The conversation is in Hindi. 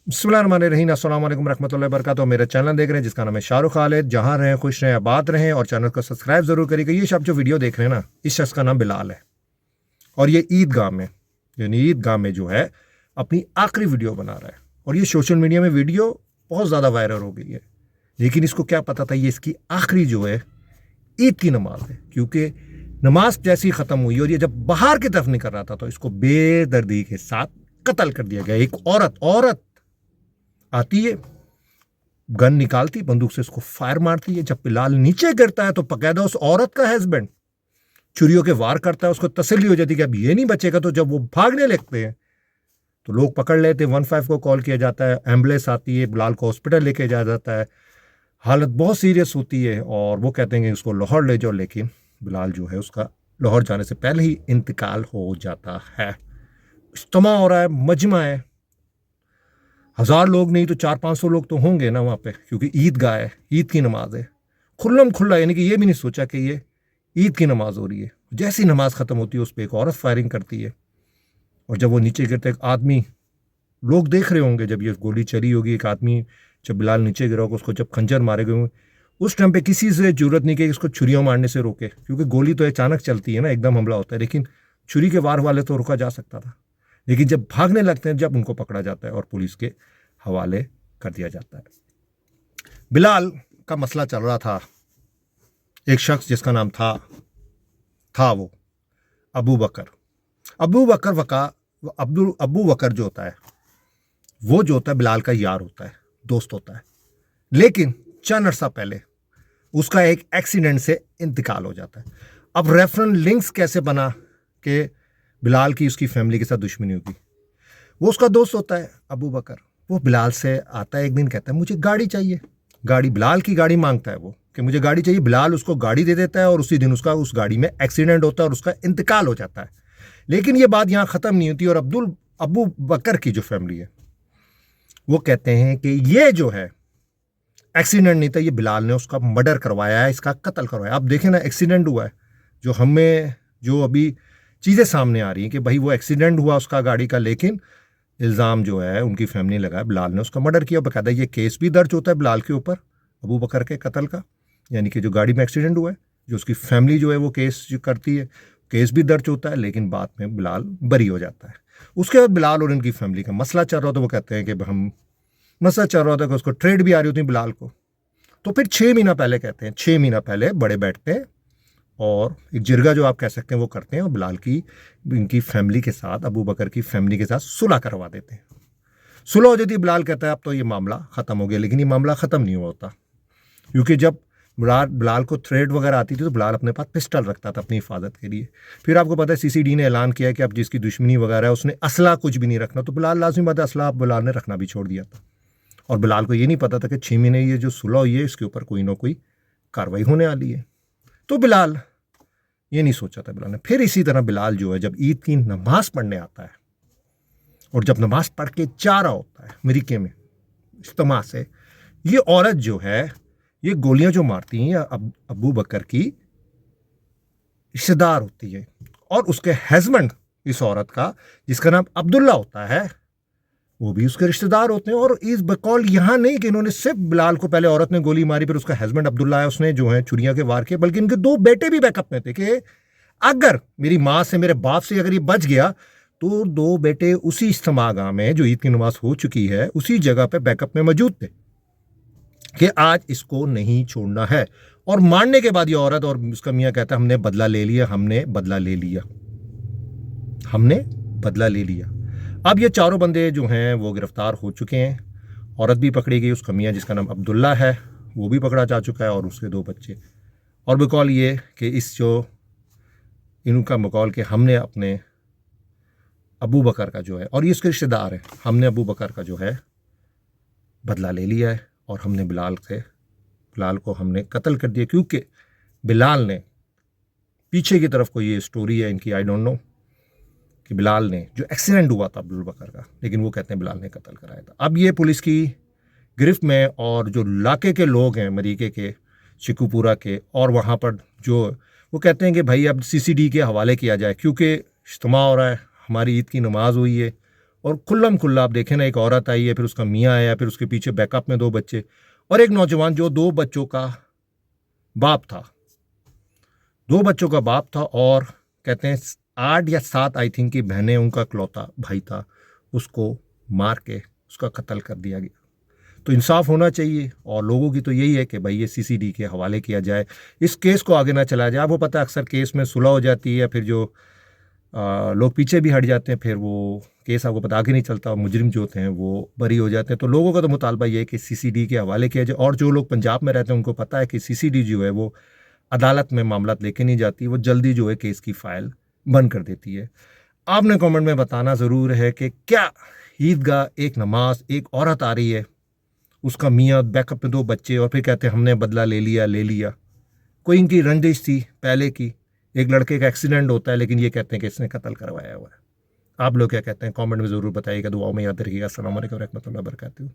बिस्मिल्लाहिर्रहमानिर्रहीम, अस्सलाम वालेकुम रहमतुल्लाहि व बरकातुहू। मेरा चैनल देख रहे हैं जिसका नाम है शाहरुख खालिद। जहाँ रहें खुश रहें आबाद रहें और चैनल को सब्सक्राइब जरूर करिएगा। ये शख्स जो वीडियो देख रहे हैं ना, इस शख्स का नाम बिलाल है और ये ईदगाह में यानी ईदगाह में जो है अपनी आखिरी वीडियो बना रहा है और ये सोशल मीडिया में वीडियो बहुत ज़्यादा वायरल हो गई है। लेकिन इसको क्या पता था ये इसकी आखिरी जो है ईद की नमाज है, क्योंकि नमाज जैसी ख़त्म हुई और ये जब बाहर की तरफ निकल रहा था तो इसको बेदर्दी के साथ कत्ल कर दिया गया। एक औरत आती है, गन निकालती, बंदूक से इसको फायर मारती है। जब बिलाल नीचे गिरता है तो बकायदा उस औरत का हस्बैंड छुरियों के वार करता है। उसको तसल्ली हो जाती है कि अब ये नहीं बचेगा। तो जब वो भागने लगते हैं तो लोग पकड़ लेते हैं। 15 को कॉल किया जाता है, एम्बुलेंस आती है, बिलाल को हॉस्पिटल लेके जाया जाता है। हालत बहुत सीरियस होती है और वो कहते हैं कि उसको लाहौर ले जाओ, लेकिन बिलाल जो है उसका लाहौर जाने से पहले ही इंतकाल हो जाता है। इज्तिमा हो रहा है, मजमा है, 1000 लोग नहीं तो 400-500 लोग तो होंगे ना वहाँ पे, क्योंकि ईदगाह है, ईद की नमाज है। खुल्लम खुल्ला, यानी कि ये भी नहीं सोचा कि ये ईद की नमाज हो रही है। जैसी नमाज ख़त्म होती है उस पर एक औरत फायरिंग करती है और जब वो नीचे गिरते एक आदमी, लोग देख रहे होंगे जब ये गोली चली होगी, एक आदमी जब बिलाल नीचे गिरा होगा उसको जब खंजर मारे गए, उस टाइम पे किसी से जरूरत नहीं कि इसको छुरियाँ मारने से रोके, क्योंकि गोली तो अचानक चलती है ना, एकदम हमला होता है। लेकिन छुरी के वार वाले तो रोका जा सकता था। लेकिन जब भागने लगते हैं, जब उनको पकड़ा जाता है और पुलिस के हवाले कर दिया जाता है। बिलाल का मसला चल रहा था, एक शख्स जिसका नाम था वो अबू बकर। अबू बकर जो होता है वो जो होता है बिलाल का यार होता है, दोस्त होता है। लेकिन चंद अरसा पहले उसका एक एक्सीडेंट से इंतकाल हो जाता है। अब रेफरेंस लिंक्स कैसे बना कि बिलाल की उसकी फैमिली के साथ दुश्मनी होगी। वो उसका दोस्त होता है अबू बकर, वो बिलाल से आता है एक दिन, कहता है मुझे गाड़ी चाहिए। गाड़ी, बिलाल की गाड़ी मांगता है वो कि मुझे गाड़ी चाहिए। बिलाल उसको गाड़ी दे देता है और उसी दिन उसका उस गाड़ी में एक्सीडेंट होता है और उसका इंतकाल हो जाता है। लेकिन ये बात यहाँ ख़त्म नहीं होती और अबू बकर की जो फैमिली है वो कहते हैं कि ये जो है एक्सीडेंट नहीं था, ये बिलाल ने उसका मर्डर करवाया है, इसका कत्ल करवाया। अब देखें ना, एक्सीडेंट हुआ है, जो हमें जो अभी चीज़ें सामने आ रही हैं कि भाई वो एक्सीडेंट हुआ उसका गाड़ी का, लेकिन इल्ज़ाम जो है उनकी फैमिली लगाया बिलाल ने उसका मर्डर किया। बाकायदा ये केस भी दर्ज होता है बिलाल के ऊपर, अबू बकर के कत्ल का, यानी कि जो गाड़ी में एक्सीडेंट हुआ है, जो उसकी फैमिली जो है वो केस जो करती है, केस भी दर्ज होता है। लेकिन बाद में बिलाल बरी हो जाता है। उसके बाद बिलाल और उनकी फैमिली का मसला चल रहा था। वो कहते हैं कि हम मसला चल रहा था कि उसको ट्रेड भी आ रही होती बिलाल को। तो फिर 6 महीना पहले, कहते हैं 6 महीना पहले बड़े बैठते हैं और एक जिरगा जो आप कह सकते हैं वो करते हैं और बिलाल की इनकी फैमिली के साथ, अबू बकर की फैमिली के साथ सुलह करवा देते हैं। सुलह हो जाती है। बिलाल कहता है अब तो ये मामला ख़त्म हो गया, लेकिन ये मामला ख़त्म नहीं हुआ होता, क्योंकि जब बिलाल को थ्रेड वगैरह आती थी तो बिलाल अपने पास पिस्टल रखता था अपनी हिफाजत के लिए। फिर आपको पता है सीसीडी ने ऐलान किया कि अब जिसकी दुश्मनी वगैरह है उसने असला कुछ भी नहीं रखना, तो बिलाल लाजमी बात है असला बिलाल ने रखना भी छोड़ दिया था। और बिलाल को ये नहीं पता था कि 6 महीने ये जो सुलह हुई है इसके ऊपर कोई ना कोई कार्रवाई होने वाली है। तो बिलाल ये नहीं सोचा था बिलाल ने। फिर इसी तरह बिलाल जो है जब ईद की नमाज पढ़ने आता है और जब नमाज पढ़ के जा रहा होता है अमेरिके में इज्तिमा से, ये औरत जो है ये गोलियां जो मारती हैं अबू बकर की रिश्तेदार होती है और उसके हस्बैंड इस औरत का, जिसका नाम अब्दुल्ला होता है, वो भी उसके रिश्तेदार होते हैं। और इस बकौल यहाँ नहीं कि इन्होंने सिर्फ बिलाल को, पहले औरत ने गोली मारी फिर उसका हस्बैंड अब्दुल्ला है उसने जो है छुरियां के वार किए, बल्कि इनके 2 बेटे भी बैकअप में थे कि अगर मेरी माँ से, मेरे बाप से अगर ये बच गया तो 2 बेटे उसी इज्तिमा में जो ईद की नमाज हो चुकी है उसी जगह पे बैकअप में मौजूद थे कि आज इसको नहीं छोड़ना है। और मारने के बाद ये औरत और उसका मियाँ कहता है हमने बदला ले लिया, हमने बदला ले लिया, हमने बदला ले लिया। अब ये चारों बंदे जो हैं वो गिरफ्तार हो चुके हैं। औरत भी पकड़ी गई, उसका मियाँ जिसका नाम अब्दुल्ला है वो भी पकड़ा जा चुका है और उसके 2 बच्चे। और बकौल ये कि इस जो इनका बकौल कि हमने अपने अबू बकर का जो है, और ये इसके रिश्तेदार हैं, हमने अबू बकर का जो है बदला ले लिया है और हमने बिलाल को हमने कत्ल कर दिया। क्योंकि बिलाल ने पीछे की तरफ को, ये स्टोरी है इनकी, आई डोंट नो, कि बिलाल ने जो एक्सीडेंट हुआ था अब्दुल बकर का, लेकिन वो कहते हैं बिलाल ने कत्ल कराया था। अब ये पुलिस की गिरफ्त में और जो इलाके के लोग हैं मरीके के, शिकुपुरा के, और वहाँ पर जो वो कहते हैं कि भाई अब सीसीडी के हवाले किया जाए, क्योंकि इज्तिमा हो रहा है, हमारी ईद की नमाज हुई है और खुल्लम खुल्ला आप देखें ना, एक औरत आई है, फिर उसका मियाँ आया, फिर उसके पीछे बैकअप में 2 बच्चे और एक नौजवान जो 2 बच्चों का बाप था, 2 बच्चों का बाप था। और कहते हैं 8 या 7 आई थिंक की बहनें, उनका इकलौता भाई था, उसको मार के उसका कत्ल कर दिया गया। तो इंसाफ होना चाहिए और लोगों की तो यही है कि भाई ये सीसीडी के हवाले किया जाए, इस केस को आगे ना चलाया जाए। आपको पता है अक्सर केस में सुलह हो जाती है, फिर जो लोग पीछे भी हट जाते हैं, फिर वो केस आपको पता आगे नहीं चलता और मुजरिम जो होते हैं वो बरी हो जाते हैं। तो लोगों का तो मुतालबा ये है कि सीसीडी के हवाले किया जाए। और जो लोग पंजाब में रहते हैं उनको पता है कि सीसीडी जो है वो अदालत में मामला लेके नहीं जाती, वो जल्दी जो है केस की फाइल बंद कर देती है। आपने कमेंट में बताना ज़रूर है कि क्या ईदगाह एक नमाज, एक औरत आ रही है, उसका मियाँ, बैकअप में 2 बच्चे, और फिर कहते हैं हमने बदला ले लिया। कोई इनकी रंजिश थी पहले की, एक लड़के का एक्सीडेंट होता है लेकिन ये कहते हैं कि इसने कत्ल करवाया हुआ है। आप लोग क्या कहते हैं कमेंट में ज़रूर बताइएगा, दुआओं में याद रखिएगा। अस्सलाम वालेकुम रहमतुल्लाहि व बरकातहू।